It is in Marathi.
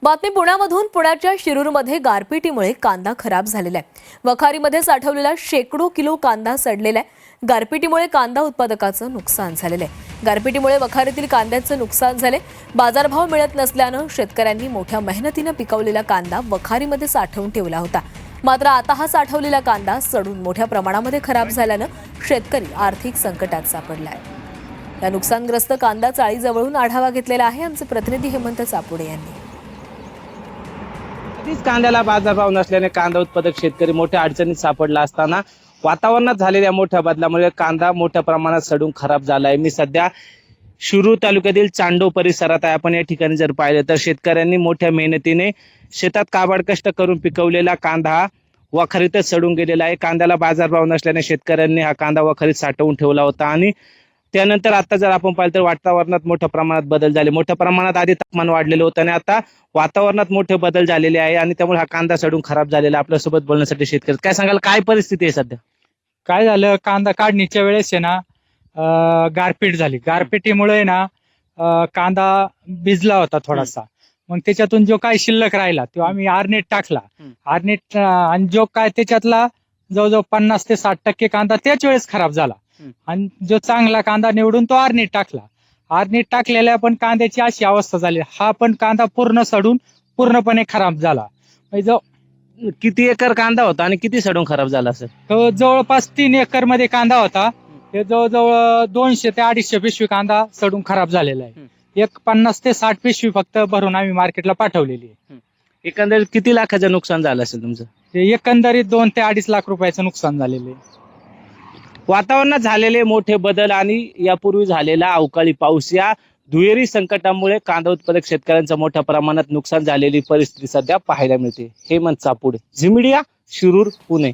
बातमी पुण्यामधून. पुण्याच्या शिरूरमध्ये गारपिटीमुळे कांदा खराब झालेला आहे. वखारीमध्ये साठवलेला शेकडो किलो कांदा सडलेला आहे. गारपिटीमुळे कांदा उत्पादकाचं नुकसान झालेलं आहे. गारपिटीमुळे वखारीतील कांद्याचं नुकसान झाले. बाजारभाव मिळत नसल्यानं शेतकऱ्यांनी मोठ्या मेहनतीनं पिकवलेला कांदा वखारीमध्ये साठवून ठेवला होता. मात्र आता हा साठवलेला कांदा सडून मोठ्या प्रमाणामध्ये खराब झाल्यानं शेतकरी आर्थिक संकटात सापडला आहे. या नुकसानग्रस्त कांदा चाळीजवळून आढावा घेतलेला आहे आमचे प्रतिनिधी हेमंत सापुडे यांनी. आधीच कांद्याला बाजारभाव नसल्याने कांदा उत्पादक शेतकरी मोठ्या अडचणीत सापडला असताना वातावरणात झालेल्या मोठ्या बदलामुळे कांदा मोठ्या प्रमाणात सडून खराब झाला आहे. मी सध्या शिरूर तालुक्यातील चांडो परिसरात आहे. आपण या ठिकाणी जर पाहिलं तर शेतकऱ्यांनी मोठ्या मेहनतीने शेतात काबाड कष्ट करून पिकवलेला कांदा हा वखारीतच सडून गेलेला आहे. कांद्याला बाजारभाव नसल्याने शेतकऱ्यांनी हा कांदा वखारीत साठवून ठेवला होता आणि त्यानंतर आता जर आपण पाहिलं तर वातावरणात मोठ्या प्रमाणात बदल झाले. मोठ्या प्रमाणात आधी तापमान वाढलेलं होतं आणि आता वातावरणात मोठे बदल झालेले आहे आणि त्यामुळे हा कांदा सडून खराब झालेला. आपल्यासोबत बोलण्यासाठी शेतकरी काय सांगाल, काय परिस्थिती आहे सध्या? काय झालं, कांदा काढणीच्या वेळेस आहे ना गारपीट झाली. गारपिटीमुळे ना कांदा भिजला होता थोडासा. मग त्याच्यातून जो काय शिल्लक राहिला तो आम्ही आरनेट टाकला. आरनेट आणि जो काय त्याच्यातला जवळजवळ 50 ते 60% कांदा त्याच वेळेस खराब झाला आणि जो चांगला कांदा निवडून तो आरनेट टाकला. आरनेट टाकलेल्या पण कांद्याची अशी अवस्था झाली, हा पण कांदा पूर्ण सडून पूर्णपणे खराब झाला. म्हणजे जो किती एकर कांदा होता आणि किती सडून खराब झाला असेल? तो जवळपास 3 एकर मध्ये कांदा होता. ते जवळजवळ 200 ते 250 पिशवी कांदा सडून खराब झालेला आहे. एक 50 ते 60 पिशवी फक्त भरून आम्ही मार्केटला पाठवलेली आहे. एकंदरीत किती लाखाचं नुकसान झालं असेल तुमचं? ते एकंदरीत 2 ते 2.5 लाख रुपयाचं नुकसान झालेलं आहे. वातावरणात झालेले मोठे बदल आणि यापूर्वी झालेला अवकाळी पाऊस या दुहेरी संकटामुळे कांदा उत्पादक शेतकऱ्यांचं मोठ्या प्रमाणात नुकसान झालेली परिस्थिती सध्या पाहायला मिळते. हेमंत सापुडे, झी मीडिया, शिरूर, पुणे.